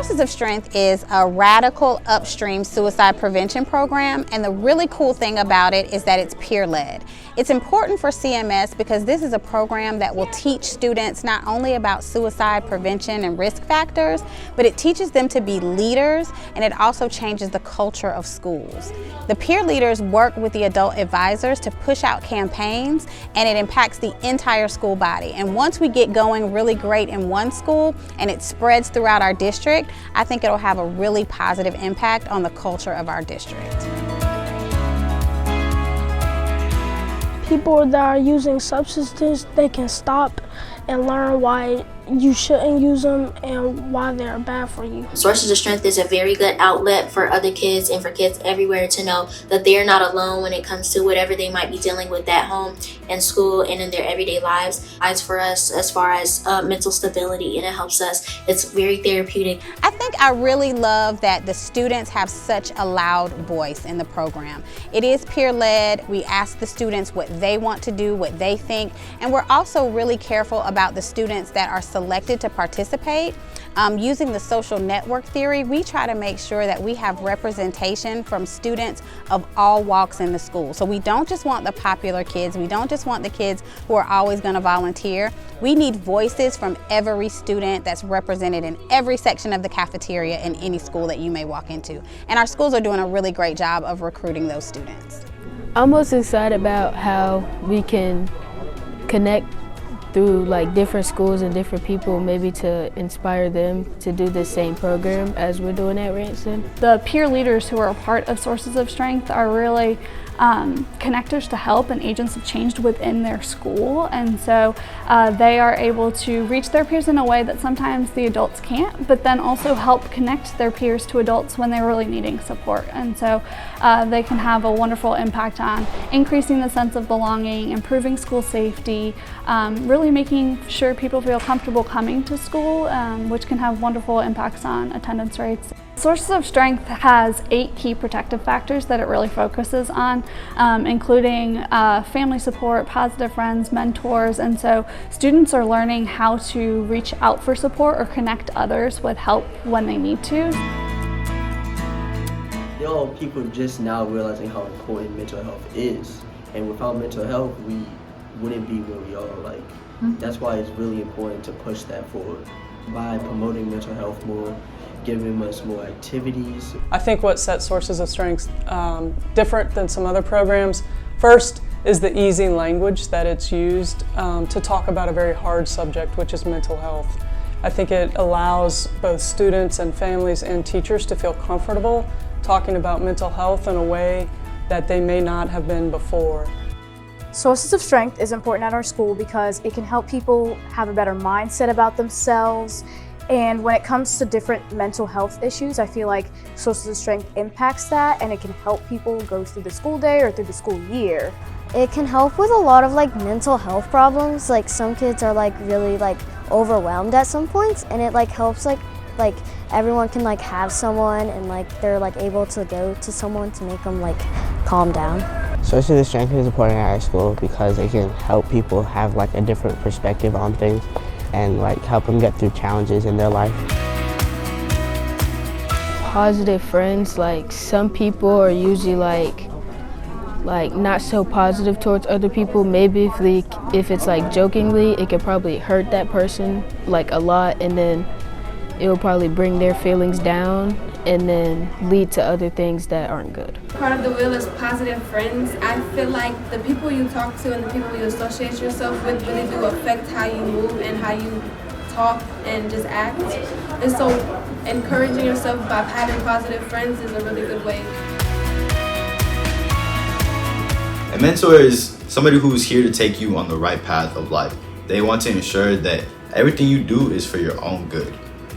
Sources of Strength is a radical upstream suicide prevention program, and the really cool thing about it is that it's peer-led. It's important for CMS because this is a program that will teach students not only about suicide prevention and risk factors, but it teaches them to be leaders, and it also changes the culture of schools. The peer leaders work with the adult advisors to push out campaigns, and it impacts the entire school body. And once we get going really great in one school and it spreads throughout our district, I think it'll have a really positive impact on the culture of our district. People that are using substances, they can stop and learn why you shouldn't use them and why they're bad for you. Sources of Strength is a very good outlet for other kids and for kids everywhere to know that they're not alone when it comes to whatever they might be dealing with at home and school and in their everyday lives. As for us, as far as mental stability, and it helps us. It's very therapeutic. I think I really love that the students have such a loud voice in the program. It is peer-led. We ask the students what they want to do, what they think, and we're also really careful about the students that are selected to participate. Using the social network theory, we try to make sure that we have representation from students of all walks in the school. So we don't just want the popular kids, we don't just want the kids who are always going to volunteer. We need voices from every student that's represented in every section of the cafeteria in any school that you may walk into. And our schools are doing a really great job of recruiting those students. I'm most excited about how we can connect through like different schools and different people, maybe to inspire them to do the same program as we're doing at Ransom. The peer leaders who are a part of Sources of Strength are really connectors to help and agents of change within their school, and so they are able to reach their peers in a way that sometimes the adults can't, but then also help connect their peers to adults when they're really needing support. And so they can have a wonderful impact on increasing the sense of belonging, improving school safety, really making sure people feel comfortable coming to school, which can have wonderful impacts on attendance rates. Sources of Strength has 8 key protective factors that it really focuses on, including family support, positive friends, mentors, and so students are learning how to reach out for support or connect others with help when they need to. People just now realizing how important mental health is, and without mental health, we wouldn't be where we are. That's why it's really important to push that forward by promoting mental health more, giving us more activities. I think what sets Sources of Strength different than some other programs, first is the easy language that it's used to talk about a very hard subject, which is mental health. I think it allows both students and families and teachers to feel comfortable talking about mental health in a way that they may not have been before. Sources of Strength is important at our school because it can help people have a better mindset about themselves. And when it comes to different mental health issues, I feel like Sources of Strength impacts that, and it can help people go through the school day or through the school year. It can help with a lot of mental health problems. Some kids are really overwhelmed at some points, and it helps everyone can have someone, and they're able to go to someone to make them calm down. Sources of Strength is important at our school because it can help people have a different perspective on things and help them get through challenges in their life. Positive friends, some people are usually not so positive towards other people. Maybe if it's jokingly, it could probably hurt that person a lot, and then it will probably bring their feelings down and then lead to other things that aren't good. Part of the wheel is positive friends. I feel like the people you talk to and the people you associate yourself with really do affect how you move and how you talk and just act. And so encouraging yourself by having positive friends is a really good way. A mentor is somebody who's here to take you on the right path of life. They want to ensure that everything you do is for your own good.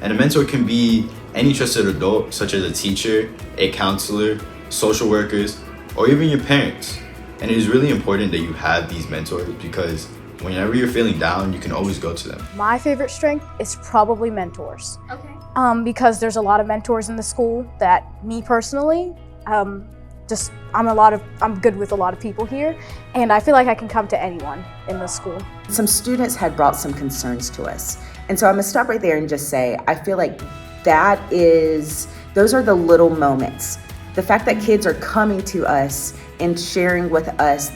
And a mentor can be any trusted adult, such as a teacher, a counselor, social workers, or even your parents. And it is really important that you have these mentors because whenever you're feeling down, you can always go to them. My favorite strength is probably mentors. Okay. Because there's a lot of mentors in the school that me personally, I'm good with a lot of people here, and I feel like I can come to anyone in the school. Some students had brought some concerns to us. And so I'm gonna stop right there and just say, I feel like those are the little moments. The fact that kids are coming to us and sharing with us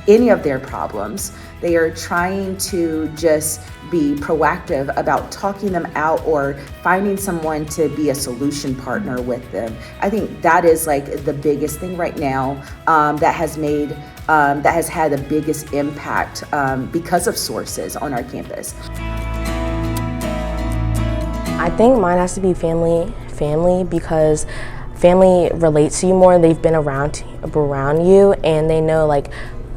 any of their problems, they are trying to just be proactive about talking them out or finding someone to be a solution partner with them. I think that is like the biggest thing right now that has had the biggest impact because of sources on our campus. I think mine has to be family because family relates to you more. They've been around you, and they know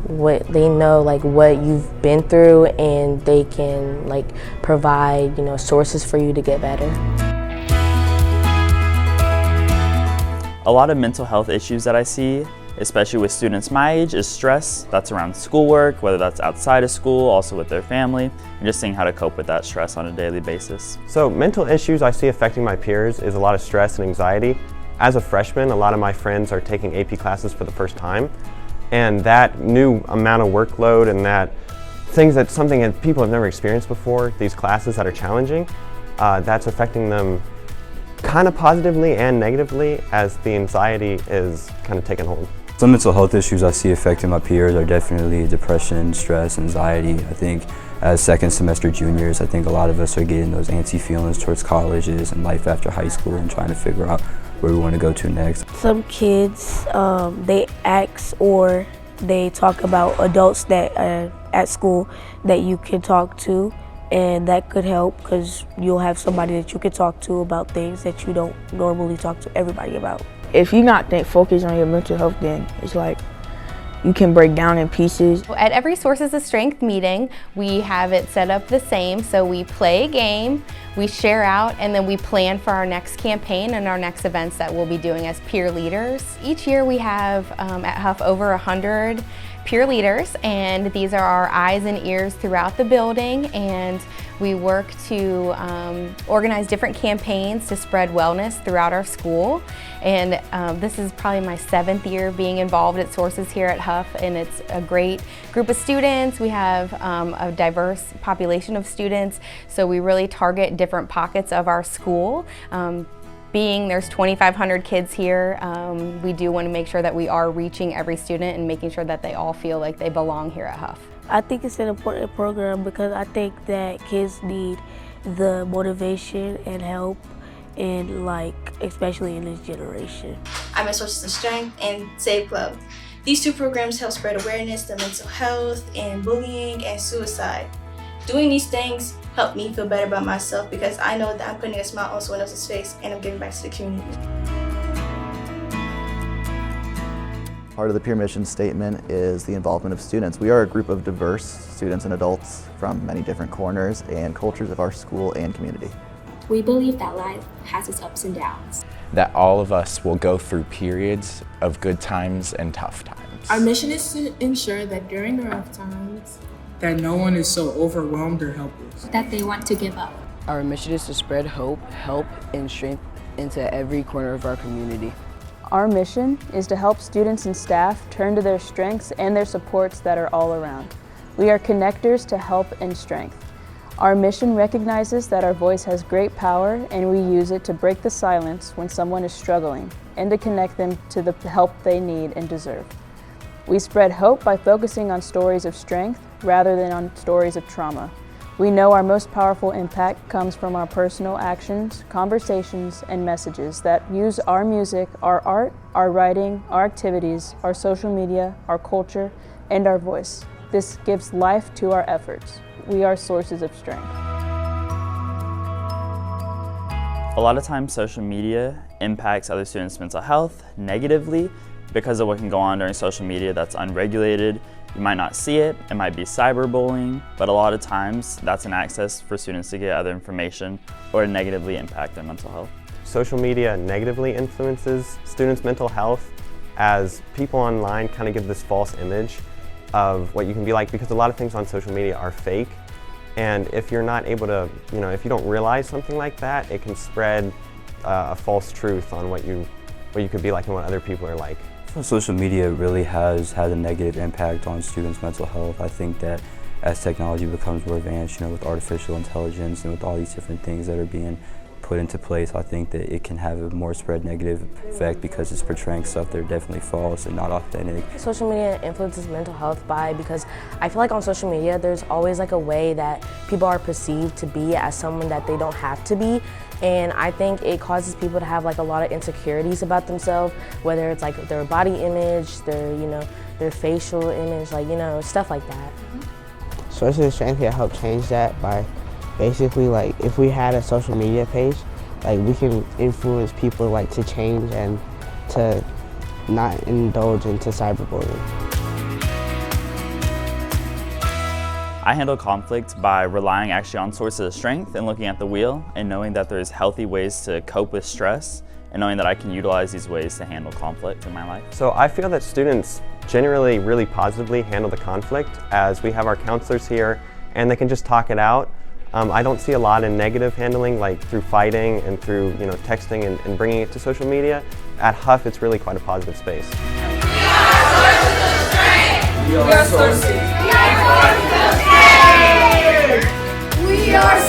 what you've been through, and they can provide sources for you to get better. A lot of mental health issues that I see, especially with students my age, is stress. That's around schoolwork, whether that's outside of school, also with their family, and just seeing how to cope with that stress on a daily basis. So mental issues I see affecting my peers is a lot of stress and anxiety. As a freshman, a lot of my friends are taking AP classes for the first time, and that new amount of workload and something that people have never experienced before, these classes that are challenging, that's affecting them kind of positively and negatively as the anxiety is kind of taking hold. Some mental health issues I see affecting my peers are definitely depression, stress, anxiety. I think as second semester juniors, I think a lot of us are getting those antsy feelings towards colleges and life after high school and trying to figure out where we want to go to next. Some kids, they ask or they talk about adults that at school that you can talk to, and that could help because you'll have somebody that you can talk to about things that you don't normally talk to everybody about. If you're not focused on your mental health, then it's like you can break down in pieces. At every Sources of Strength meeting, we have it set up the same. So we play a game, we share out, and then we plan for our next campaign and our next events that we'll be doing as peer leaders. Each year we have at Huff over 100 peer leaders, and these are our eyes and ears throughout the building, and we work to organize different campaigns to spread wellness throughout our school. And this is probably my 7th year being involved at Sources here at Huff, and it's a great group of students. We have a diverse population of students, so we really target different pockets of our school. Being there's 2,500 kids here, we do want to make sure that we are reaching every student and making sure that they all feel like they belong here at Huff. I think it's an important program because I think that kids need the motivation and help, and especially in this generation. I'm at Sources of Strength and Save Club. These two programs help spread awareness to mental health and bullying and suicide. Doing these things help me feel better about myself because I know that I'm putting a smile on someone else's face and I'm giving back to the community. Part of the peer mission statement is the involvement of students. We are a group of diverse students and adults from many different corners and cultures of our school and community. We believe that life has its ups and downs. That all of us will go through periods of good times and tough times. Our mission is to ensure that during the rough times, that no one is so overwhelmed or helpless that they want to give up. Our mission is to spread hope, help, and strength into every corner of our community. Our mission is to help students and staff turn to their strengths and their supports that are all around. We are connectors to help and strength. Our mission recognizes that our voice has great power, and we use it to break the silence when someone is struggling and to connect them to the help they need and deserve. We spread hope by focusing on stories of strength rather than on stories of trauma. We know our most powerful impact comes from our personal actions, conversations, and messages that use our music, our art, our writing, our activities, our social media, our culture, and our voice. This gives life to our efforts. We are sources of strength. A lot of times social media impacts other students' mental health negatively because of what can go on during social media that's unregulated. You might not see it, it might be cyberbullying, but a lot of times that's an access for students to get other information or negatively impact their mental health. Social media negatively influences students' mental health as people online kind of give this false image of what you can be like, because a lot of things on social media are fake. And if you're not able to, if you don't realize something like that, it can spread a false truth on what you could be like and what other people are like. Social media really has had a negative impact on students' mental health. I think that as technology becomes more advanced, with artificial intelligence and with all these different things that are being put into place, I think that it can have a more spread negative effect because it's portraying stuff that are definitely false and not authentic. Social media influences mental health because I feel like on social media there's always like a way that people are perceived to be as someone that they don't have to be, and I think it causes people to have like a lot of insecurities about themselves, whether it's like their body image, their facial image, like stuff like that. Sources of Strength can help change that by basically, like, if we had a social media page, like, we can influence people, like, to change and to not indulge into cyberbullying. I handle conflict by relying actually on sources of strength and looking at the wheel and knowing that there's healthy ways to cope with stress and knowing that I can utilize these ways to handle conflict in my life. So I feel that students generally really positively handle the conflict, as we have our counselors here and they can just talk it out. I don't see a lot in negative handling, like through fighting and through texting and bringing it to social media. At Huff, it's really quite a positive space. We are sources of strength. We are sources of strength. We are